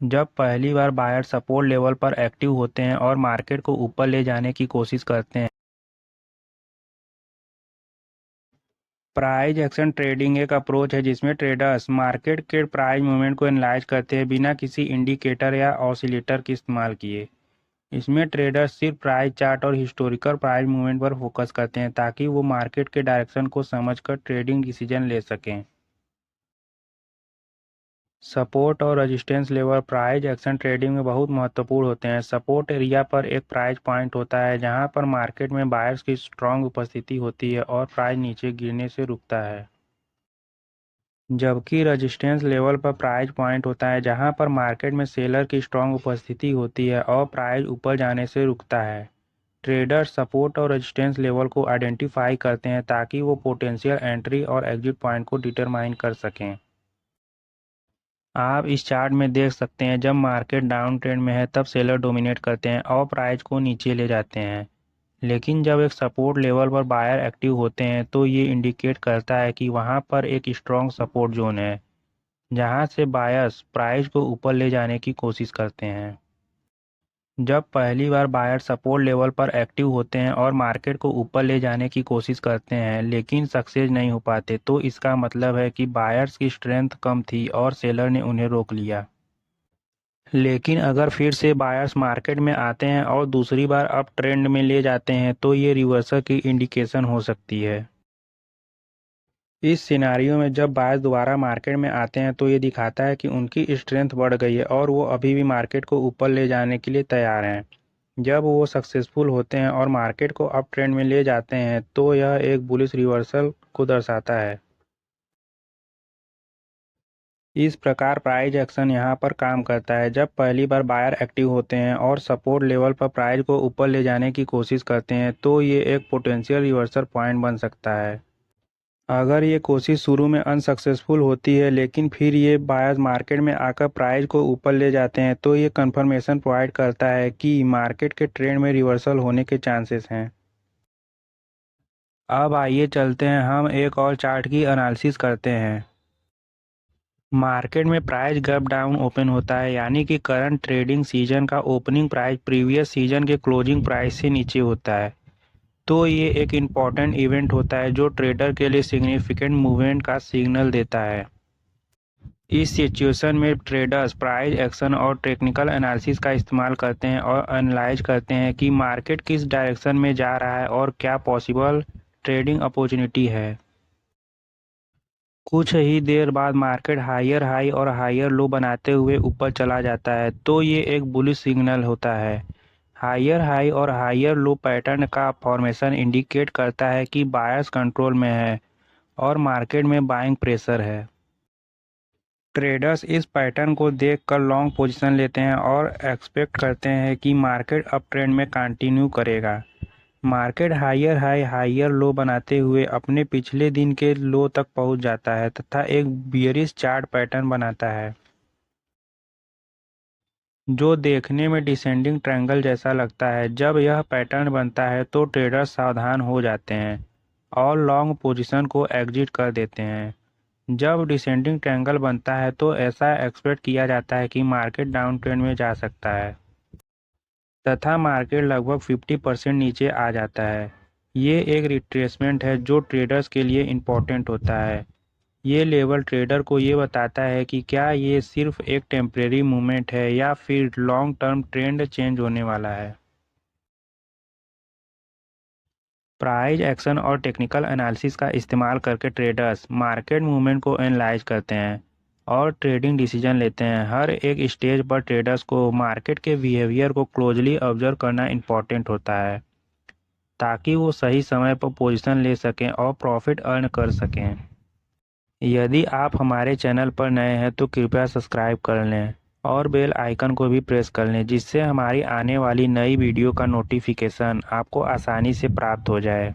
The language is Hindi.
जब पहली बार बायर सपोर्ट लेवल पर एक्टिव होते हैं और मार्केट को ऊपर ले जाने की कोशिश करते हैं। प्राइस एक्शन ट्रेडिंग एक अप्रोच है जिसमें ट्रेडर्स मार्केट के प्राइस मूवमेंट को एनालाइज करते हैं बिना किसी इंडिकेटर या ऑसिलेटर के इस्तेमाल किए। इसमें ट्रेडर्स सिर्फ प्राइस चार्ट और हिस्टोरिकल प्राइस मूवमेंट पर फोकस करते हैं ताकि वो मार्केट के डायरेक्शन को समझकर ट्रेडिंग डिसीजन ले सकें। सपोर्ट और resistance level price action trading में बहुत महत्वपूर्ण होते हैं। सपोर्ट एरिया पर एक प्राइस पॉइंट होता है जहां पर मार्केट में बायर्स की स्ट्रांग उपस्थिति होती है और प्राइस नीचे गिरने से रुकता है। जबकि रेजिस्टेंस लेवल पर प्राइस पॉइंट होता है जहां पर मार्केट में सेलर की स्ट्रांग उपस्थिति होती है और प्राइस ऊपर जाने से रुकता है। ट्रेडर्स सपोर्ट और रेजिस्टेंस लेवल को आइडेंटिफाई करते हैं ताकि वो पोटेंशियल एंट्री और एग्जिट पॉइंट को डिटरमाइन कर सकें। आप इस चार्ट में देख सकते हैं जब मार्केट डाउन ट्रेंड में है तब सेलर डोमिनेट करते हैं और प्राइस को नीचे ले जाते हैं। लेकिन जब एक सपोर्ट लेवल पर बायर एक्टिव होते हैं तो ये इंडिकेट करता है कि वहां पर एक स्ट्रॉन्ग सपोर्ट जोन है जहां से बायर्स प्राइस को ऊपर ले जाने की कोशिश करते हैं। जब पहली बार बायर सपोर्ट लेवल पर एक्टिव होते हैं और मार्केट को ऊपर ले जाने की कोशिश करते हैं लेकिन सक्सेस नहीं हो पाते तो इसका मतलब है कि बायर्स की स्ट्रेंथ कम थी और सेलर ने उन्हें रोक लिया। लेकिन अगर फिर से बायर्स मार्केट में आते हैं और दूसरी बार अप ट्रेंड में ले जाते हैं तो ये रिवर्सल की इंडिकेशन हो सकती है। इस सिनारियो में जब बायर्स दोबारा मार्केट में आते हैं तो ये दिखाता है कि उनकी स्ट्रेंथ बढ़ गई है और वो अभी भी मार्केट को ऊपर ले जाने के लिए तैयार हैं। जब वो सक्सेसफुल होते हैं और मार्केट को अप ट्रेंड में ले जाते हैं तो यह एक बुलिश रिवर्सल को दर्शाता है। इस प्रकार प्राइस एक्शन यहाँ पर काम करता है जब पहली बार बायर एक्टिव होते हैं और सपोर्ट लेवल पर प्राइस को ऊपर ले जाने की कोशिश करते हैं तो ये एक पोटेंशियल रिवर्सल पॉइंट बन सकता है। अगर ये कोशिश शुरू में अनसक्सेसफुल होती है लेकिन फिर ये बायर्स मार्केट में आकर प्राइस को ऊपर ले जाते हैं तो ये कंफर्मेशन प्रोवाइड करता है कि मार्केट के ट्रेंड में रिवर्सल होने के चांसेस हैं। अब आइए चलते हैं हम एक और चार्ट की एनालिसिस करते हैं। मार्केट में प्राइस गैप डाउन ओपन होता है यानी कि करंट ट्रेडिंग सीजन का ओपनिंग प्राइस प्रीवियस सीजन के क्लोजिंग प्राइस से नीचे होता है। तो ये एक इम्पॉर्टेंट इवेंट होता है जो ट्रेडर के लिए सिग्निफिकेंट मूवमेंट का सिग्नल देता है। इस सिचुएशन में ट्रेडर्स प्राइस एक्शन और टेक्निकल एनालिसिस का इस्तेमाल करते हैं और एनालाइज करते हैं कि मार्केट किस डायरेक्शन में जा रहा है और क्या पॉसिबल ट्रेडिंग अपॉर्चुनिटी है। कुछ ही देर बाद मार्केट हायर हाई और हायर लो बनाते हुए ऊपर चला जाता है तो ये एक बुलिश सिग्नल होता है। हायर हाई और हायर लो पैटर्न का फॉर्मेशन इंडिकेट करता है कि बायर्स कंट्रोल में है और मार्केट में बाइंग प्रेशर है। ट्रेडर्स इस पैटर्न को देखकर लॉन्ग पोजीशन लेते हैं और एक्सपेक्ट करते हैं कि मार्केट अप ट्रेंड में कंटिन्यू करेगा। Market higher high higher low बनाते हुए अपने पिछले दिन के लो तक पहुंच जाता है तथा एक बियरिश चार्ट पैटर्न बनाता है जो देखने में डिसेंडिंग ट्रायंगल जैसा लगता है। जब यह पैटर्न बनता है तो ट्रेडर्स सावधान हो जाते हैं और लॉन्ग पोजीशन को एग्जिट कर देते हैं। जब डिसेंडिंग ट्रायंगल बनता है तो ऐसा एक्सपेक्ट किया जाता है कि मार्केट डाउन ट्रेंड में जा सकता है तथा मार्केट लगभग 50% नीचे आ जाता है। ये एक रिट्रेसमेंट है जो ट्रेडर्स के लिए इम्पोर्टेंट होता है। ये लेवल ट्रेडर को ये बताता है कि क्या ये सिर्फ एक टेम्परेरी मूवमेंट है या फिर लॉन्ग टर्म ट्रेंड चेंज होने वाला है। प्राइस एक्शन और टेक्निकल एनालिसिस का इस्तेमाल करके ट्रेडर्स मार्केट मूवमेंट को एनालाइज करते हैं और ट्रेडिंग डिसीजन लेते हैं। हर एक स्टेज पर ट्रेडर्स को मार्केट के बिहेवियर को क्लोजली ऑब्जर्व करना इम्पोर्टेंट होता है ताकि वो सही समय पर पोजीशन ले सकें और प्रॉफिट अर्न कर सकें। यदि आप हमारे चैनल पर नए हैं तो कृपया सब्सक्राइब कर लें और बेल आइकन को भी प्रेस कर लें जिससे हमारी आने वाली नई वीडियो का नोटिफिकेशन आपको आसानी से प्राप्त हो जाए।